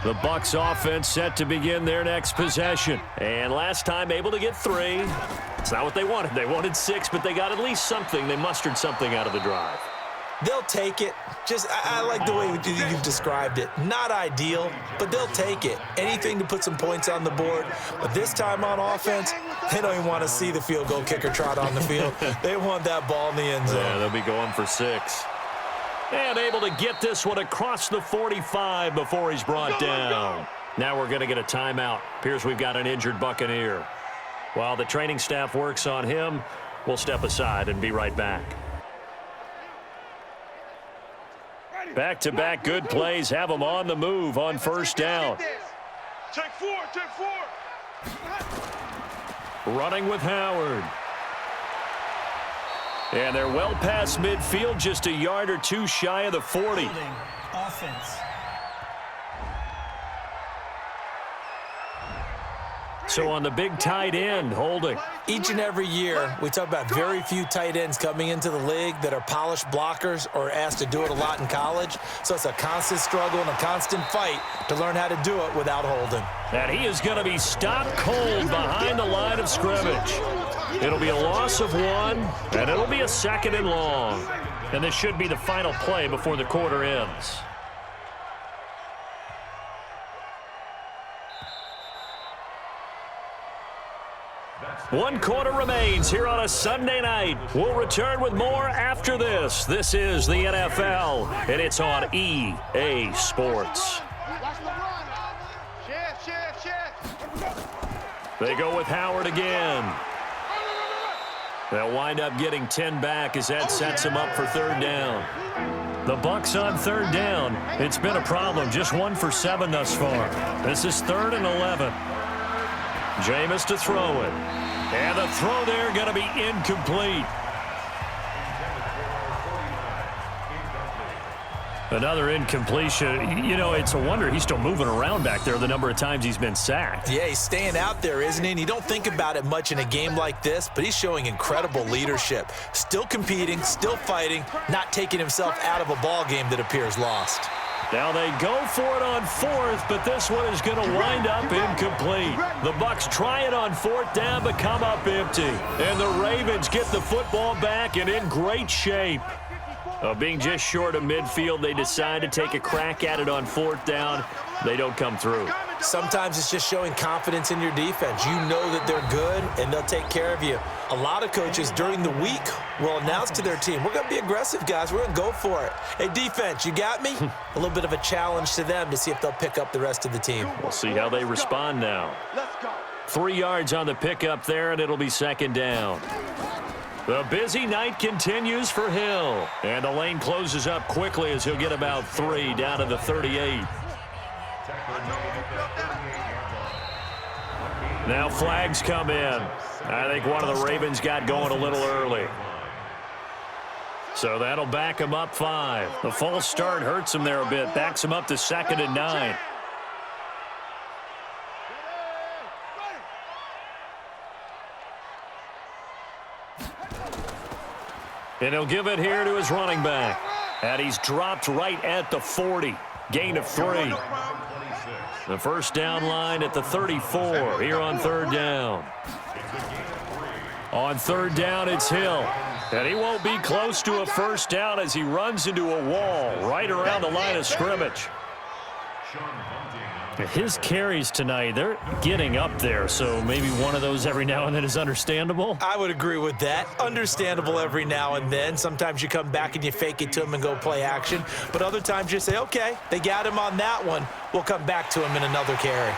S2: The Bucs offense set to begin their next possession. And last time able to get 3. It's not what they wanted. They wanted 6, but they got at least something. They mustered something out of the drive.
S3: They'll take it. I like the way you've described it. Not ideal, but they'll take it. Anything to put some points on the board. But this time on offense, they don't even want to see the field goal kicker trot on the field. They want that ball in the end zone.
S2: Yeah, they'll be going for 6. And able to get this one across the 45 before he's brought down. Now we're going to get a timeout. Appears we've got an injured Buccaneer. While the training staff works on him, we'll step aside and be right back. Back-to-back good plays have them on the move on first down.
S4: Take 4, take 4.
S2: Running with Howard. And they're well past midfield, just a yard or 2 shy of the 40.
S6: Offense.
S3: So on the big tight end, holding. Each and every year, we talk about very few tight ends coming into the league that are polished blockers or asked to do it a lot in college. So it's a constant struggle and a constant fight to learn how to do it without holding.
S2: And he is going to be stopped cold behind the line of scrimmage. It'll be a loss of 1, and it'll be a 2nd and long. And this should be the final play before the quarter ends. One quarter remains here on a Sunday night. We'll return with more after this. This is the NFL, and it's on EA Sports. They go with Howard again. They'll wind up getting 10 back as that sets them up for 3rd down. The Bucs on 3rd down. It's been a problem. Just 1 for 7 thus far. This is 3rd and 11. Jameis to throw it. And the throw there going to be incomplete. Another incompletion. You know, it's a wonder he's still moving around back there the number of times he's been sacked.
S3: Yeah, he's staying out there, isn't he? And you don't think about it much in a game like this, but he's showing incredible leadership. Still competing, still fighting, not taking himself out of a ball game that appears lost.
S2: Now they go for it on 4th, but this one is going to wind up incomplete. The Bucs try it on 4th down, but come up empty. And the Ravens get the football back and in great shape. Being just short of midfield, they decide to take a crack at it on 4th down. They don't come through.
S3: Sometimes it's just showing confidence in your defense. You know that they're good, and they'll take care of you. A lot of coaches during the week will announce to their team, we're going to be aggressive, guys. We're going to go for it. Hey, defense, you got me? A little bit of a challenge to them to see if they'll pick up the rest of the team.
S2: We'll see how they respond now. 3 yards on the pickup there, and it'll be 2nd down. The busy night continues for Hill. And the lane closes up quickly as he'll get about 3 down to the 38. Now flags come in. I think one of the Ravens got going a little early. So that'll back him up 5. The false start hurts him there a bit. Backs him up to 2nd and 9. And he'll give it here to his running back. And he's dropped right at the 40. Gain of 3. The first down line at the 34 here on 3rd down. On 3rd down, it's Hill. And he won't be close to a first down as he runs into a wall right around the line of scrimmage. His carries tonight, they're getting up there, so maybe one of those every now and then is understandable.
S3: I would agree with that. Understandable every now and then. Sometimes you come back and you fake it to him and go play action. But other times you say, okay, they got him on that one. We'll come back to him in another carry.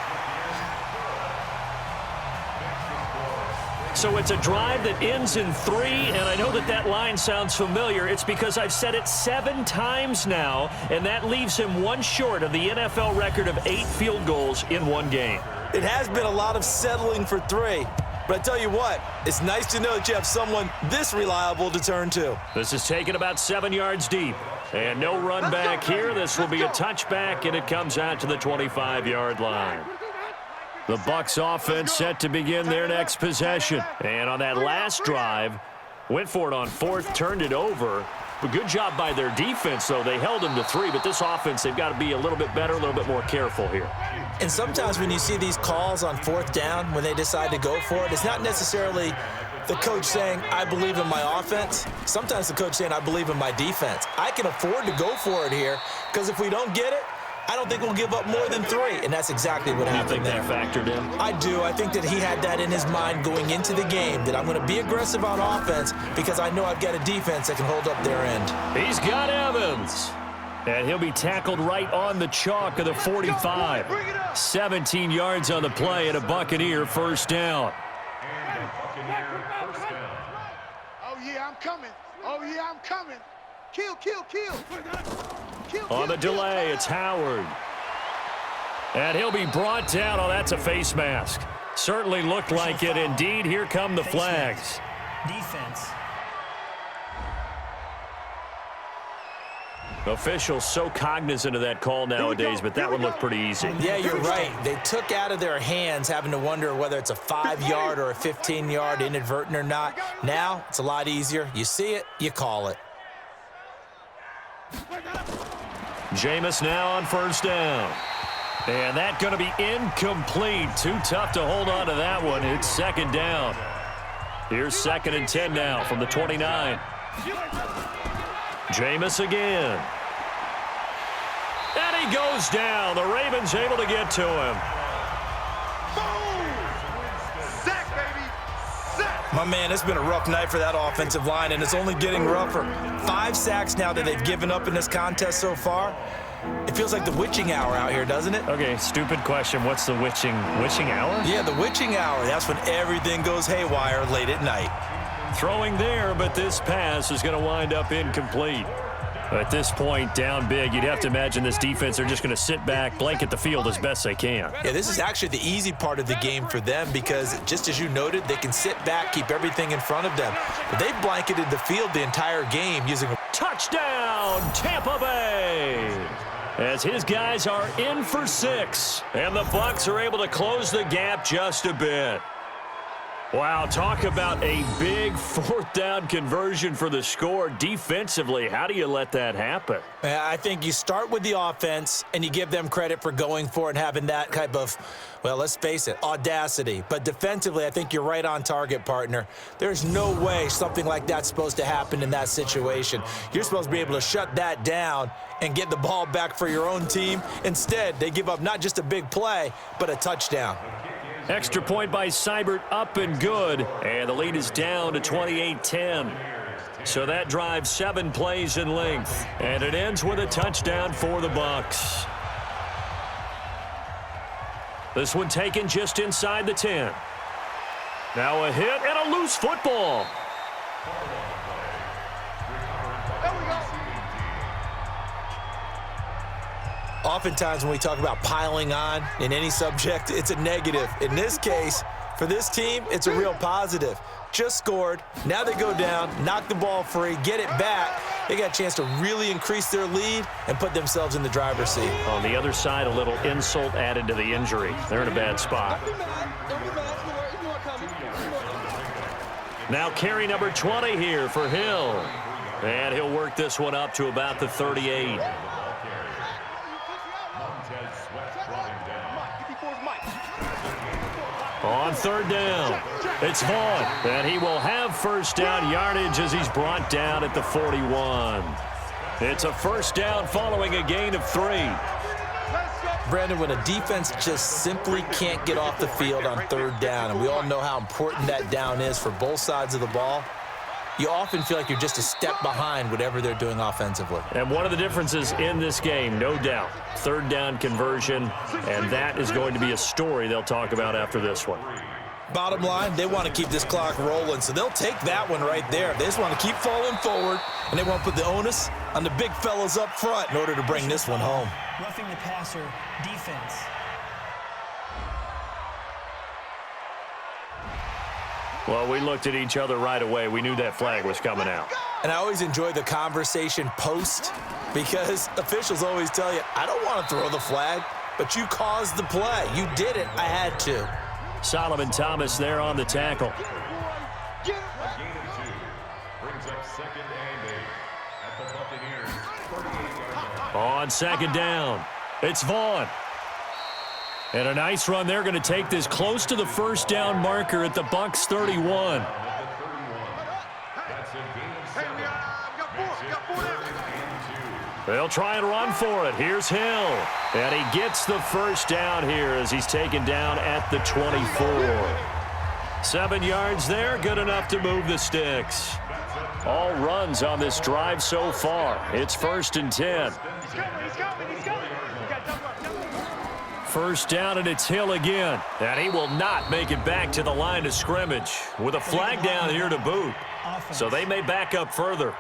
S2: So it's a drive that ends in 3, and I know that line sounds familiar. It's because I've said it 7 times now, and that leaves him 1 short of the NFL record of 8 field goals in 1 game.
S3: It has been a lot of settling for 3. But I tell you what, it's nice to know that you have someone this reliable to turn to.
S2: This is taken about 7 yards deep. And no run back here. This will be a touchback, and it comes out to the 25-yard line. The Bucs offense set to begin their next possession. And on that last drive, went for it on 4th, turned it over. But good job by their defense, though. They held them to 3, but this offense, they've got to be a little bit better, a little bit more careful here.
S3: And sometimes when you see these calls on 4th down, when they decide to go for it, it's not necessarily the coach saying, I believe in my offense. Sometimes the coach saying, I believe in my defense. I can afford to go for it here, because if we don't get it, I don't think we'll give up more than 3, and that's exactly what happened there.
S2: You think that factored in?
S3: I do. I think that he had that in his mind going into the game, that I'm going to be aggressive on offense because I know I've got a defense that can hold up their end.
S2: He's got Evans. And he'll be tackled right on the chalk of the 45. 17 yards on the play and a Buccaneer first down.
S4: Oh, yeah, I'm coming. Oh, yeah, I'm coming. Kill, kill, kill.
S2: On the delay, it's Howard. And he'll be brought down. Oh, that's a face mask. Certainly looked like it. Indeed, here come the flags.
S6: Defense.
S2: Officials so cognizant of that call nowadays, but that one looked pretty easy.
S3: Yeah, you're right. They took out of their hands having to wonder whether it's a 5-yard or a 15-yard inadvertent or not. Now, it's a lot easier. You see it, you call it.
S2: Jameis now on first down. And that's going to be incomplete. Too tough to hold on to that one. It's 2nd down. Here's 2nd and 10 now from the 29. Jameis again. And he goes down. The Ravens able to get to him.
S3: My man, it's been a rough night for that offensive line, and it's only getting rougher. 5 sacks now that they've given up in this contest so far. It feels like the witching hour out here, doesn't it?
S2: Okay, stupid question. What's the witching hour?
S3: Yeah, the witching hour. That's when everything goes haywire late at night.
S2: Throwing there, but this pass is going to wind up incomplete. At this point, down big, you'd have to imagine this defense, they're just going to sit back, blanket the field as best they can.
S3: Yeah, this is actually the easy part of the game for them because, just as you noted, they can sit back, keep everything in front of them. But they've blanketed the field the entire game using a
S2: Touchdown, Tampa Bay! As his guys are in for 6, and the Bucs are able to close the gap just a bit. Wow, talk about a big 4th down conversion for the score. Defensively, how do you let that happen?
S3: I think you start with the offense, and you give them credit for going for it and having that type of, well, let's face it, audacity. But defensively, I think you're right on target, partner. There's no way something like that's supposed to happen in that situation. You're supposed to be able to shut that down and get the ball back for your own team. Instead, they give up not just a big play, but a touchdown.
S2: Extra point by Seibert, up and good. And the lead is down to 28-10. So that drives 7 plays in length. And it ends with a touchdown for the Bucs. This one taken just inside the 10. Now a hit and a loose football.
S3: Oftentimes when we talk about piling on in any subject, it's a negative. In this case, for this team, it's a real positive. Just scored. Now they go down, knock the ball free, get it back. They got a chance to really increase their lead and put themselves in the driver's seat.
S2: On the other side, a little insult added to the injury. They're in a bad spot. Now carry number 20 here for Hill. And he'll work this one up to about the 38. On 3rd down, it's Vaughn, and he will have 1st down yardage as he's brought down at the 41. It's a 1st down following a gain of 3.
S3: Brandon, when a defense just simply can't get off the field on 3rd down, and we all know how important that down is for both sides of the ball, you often feel like you're just a step behind whatever they're doing offensively.
S2: And one of the differences in this game, no doubt, 3rd down conversion, and that is going to be a story they'll talk about after this one.
S3: Bottom line, they want to keep this clock rolling, so they'll take that one right there. They just want to keep falling forward, and they want to put the onus on the big fellas up front in order to bring this one home.
S6: Roughing the passer, defense.
S2: Well, we looked at each other right away. We knew that flag was coming out.
S3: And I always enjoy the conversation post because officials always tell you, I don't want to throw the flag, but you caused the play. You did it. I had to.
S2: Solomon Thomas there on the tackle.
S5: Brings up 2nd and 8 at the Buccaneers 38-yard line.
S2: On 2nd down, it's Vaughn. And a nice run. They're going to take this close to the 1st down marker at the Bucs 31. They'll try and run for it. Here's Hill. And he gets the 1st down here as he's taken down at the 24. 7 yards there, good enough to move the sticks. All runs on this drive so far. It's 1st and 10. 1st down, and it's Hill again. And he will not make it back to the line of scrimmage with a flag down here to boot. So they may back up further.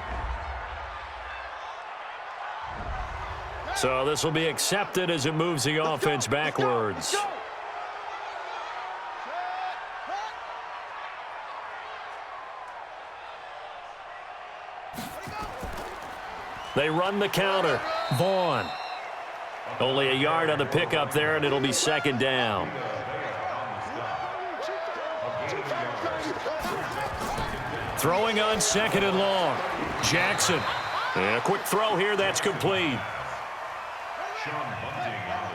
S2: So this will be accepted as it moves the offense backwards. They run the counter. Vaughn. Only a yard on the pickup there, and it'll be 2nd down. Throwing on 2nd and long. Jackson. And a quick throw here, that's complete.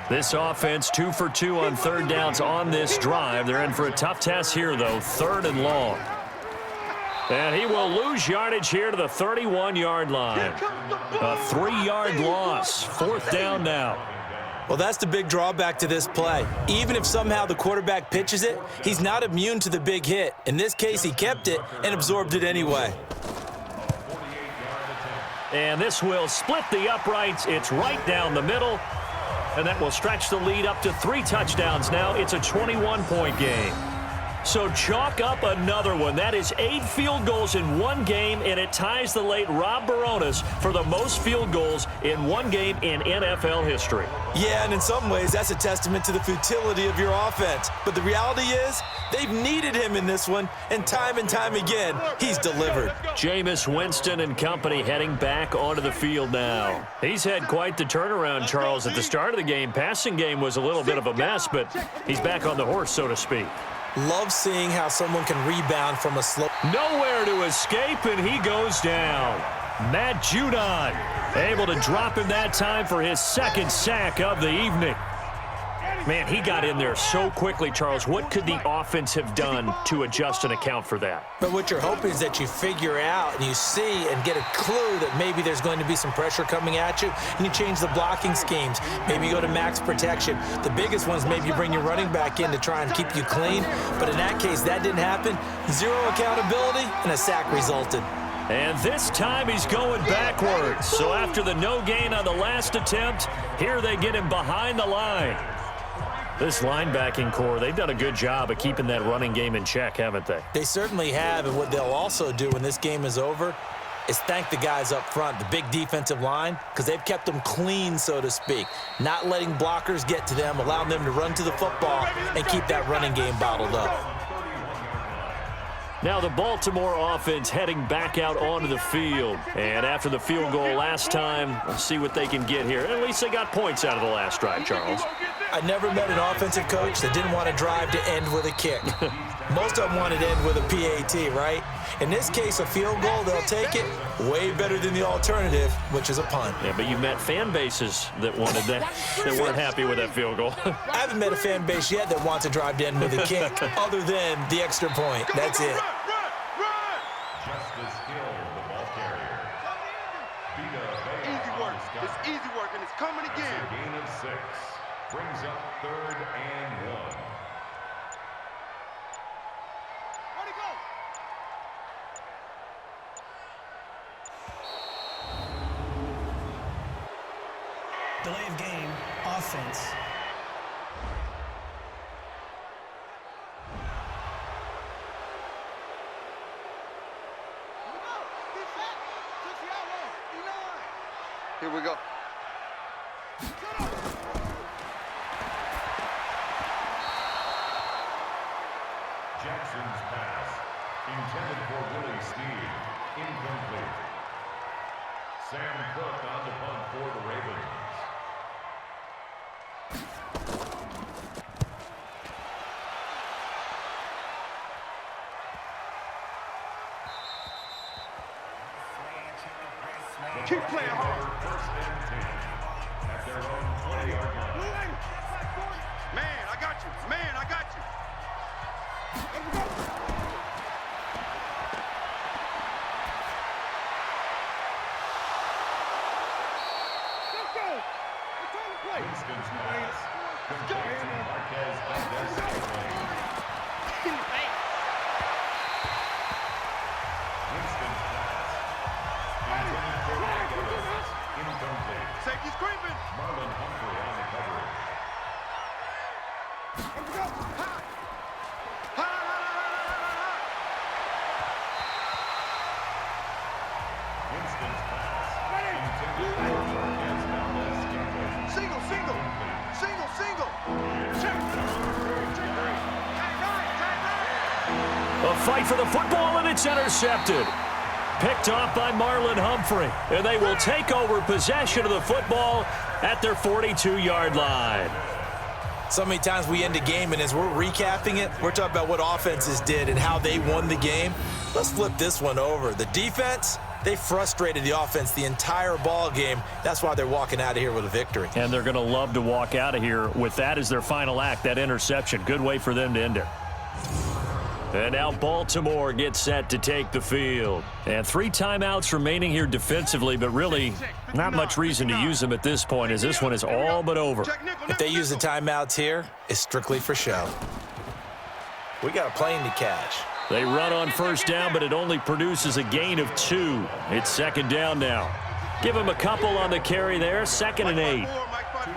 S2: This offense 2 for 2 on 3rd downs on this drive. They're in for a tough test here, though, 3rd and long. And he will lose yardage here to the 31-yard line. A 3-yard loss. 4th down now.
S3: Well, that's the big drawback to this play. Even if somehow the quarterback pitches it, he's not immune to the big hit. In this case, he kept it and absorbed it anyway.
S2: And this will split the uprights. It's right down the middle. And that will stretch the lead up to 3 touchdowns now. It's a 21-point game. So chalk up another one. That is 8 field goals in one game, and it ties the late Rob Baronis for the most field goals in one game in NFL history.
S3: Yeah, and in some ways, that's a testament to the futility of your offense. But the reality is, they've needed him in this one, and time again, he's delivered.
S2: Jameis Winston and company heading back onto the field now. He's had quite the turnaround, Charles. At the start of the game, passing game was a little bit of a mess, but he's back on the horse, so to speak.
S3: Love seeing how someone can rebound from a slow.
S2: Nowhere to escape, and he goes down. Matt Judon able to drop him that time for his second sack of the evening. Man, he got in there so quickly, Charles. What could the offense have done to adjust and account for that?
S3: But what you're hoping is that you figure out and you see and get a clue that maybe there's going to be some pressure coming at you, and you change the blocking schemes. Maybe you go to max protection. The biggest one is maybe you bring your running back in to try and keep you clean. But in that case, that didn't happen. Zero accountability, and a sack resulted.
S2: And this time he's going backwards. So after the no gain on the last attempt, here they get him behind the line. This linebacking core, they've done a good job of keeping that running game in check, haven't they?
S3: They certainly have, and what they'll also do when this game is over is thank the guys up front, the big defensive line, because they've kept them clean, so to speak, not letting blockers get to them, allowing them to run to the football and keep that running game bottled up.
S2: Now the Baltimore offense heading back out onto the field. And after the field goal last time, we'll see what they can get here. At least they got points out of the last drive, Charles.
S3: I never met an offensive coach that didn't want to drive to end with a kick. Most of them wanted to end with a PAT, right? In this case, a field goal, they'll take it way better than the alternative, which is a punt.
S2: Yeah, but you met fan bases that wanted that, that weren't happy with that field goal.
S3: I haven't met a fan base yet that wants to drive to end with a kick, other than the extra point. That's it.
S5: Justice Hill, the ball carrier.
S4: Easy work. It's easy work, and it's coming again.
S5: A gain of 6. Brings up 3rd and 1.
S4: Where'd he go?
S6: Delay of game, offense.
S4: Here we go.
S5: Jackson's pass, intended for Willie Snead, incomplete. Sam Cook on the punt for the Ravens.
S4: Keep playing hard.
S5: First and 10 at their own 20-yard line.
S4: Man, I got you. Man, I got you. Let's go. It's time to play.
S5: Winston's pass, complete to Marquez Valdez-Scantling. Winston's pass, intended for Marquez, incomplete.
S4: Safety's creeping.
S5: Marlon Humphrey on the coverage.
S4: Let's go. Ha. Ha.
S5: Winston's pass, intended for Marquez Valdez-Scantling.
S4: Single, single. Single, single. Check.
S2: A fight for the football, and it's intercepted. Picked off by Marlon Humphrey. And they will take over possession of the football at their 42-yard line.
S3: So many times we end a game, and as we're recapping it, we're talking about what offenses did and how they won the game. Let's flip this one over. The defense, they frustrated the offense the entire ball game. That's why they're walking out of here with a victory.
S2: And they're going to love to walk out of here with that as their final act, that interception. Good way for them to end it. And now Baltimore gets set to take the field. And 3 timeouts remaining here defensively, but really not much reason to use them at this point, as this one is all but over.
S3: If they use the timeouts here, it's strictly for show. We got a plane to catch.
S2: They run on first down, but it only produces a gain of 2. It's second down now. Give them a couple on the carry there, 2nd and 8.
S4: Mike by 4.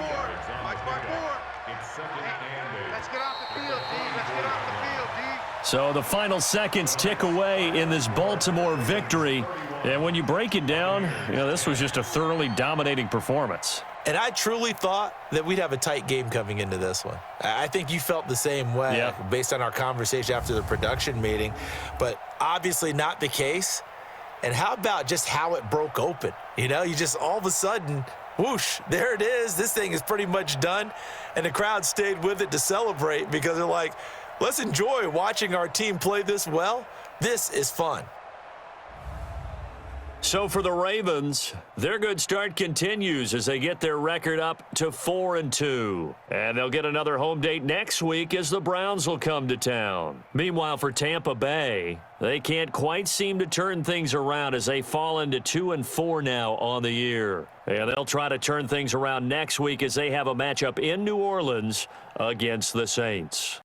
S4: Mike by 4.
S5: It's 2nd and 8.
S4: Let's get off the field, D. Let's get off the field, D.
S2: So the final seconds tick away in this Baltimore victory. And when you break it down, this was just a thoroughly dominating performance.
S3: And I truly thought that we'd have a tight game coming into this one. I think you felt the same way based on our conversation after the production meeting, but obviously not the case. And how about just how it broke open? You just all of a sudden, whoosh, there it is. This thing is pretty much done. And the crowd stayed with it to celebrate because they're like, let's enjoy watching our team play this well. This is fun.
S2: So for the Ravens, their good start continues as they get their record up to 4-2. And they'll get another home date next week as the Browns will come to town. Meanwhile, for Tampa Bay, they can't quite seem to turn things around as they fall into 2-4 now on the year. And they'll try to turn things around next week as they have a matchup in New Orleans against the Saints.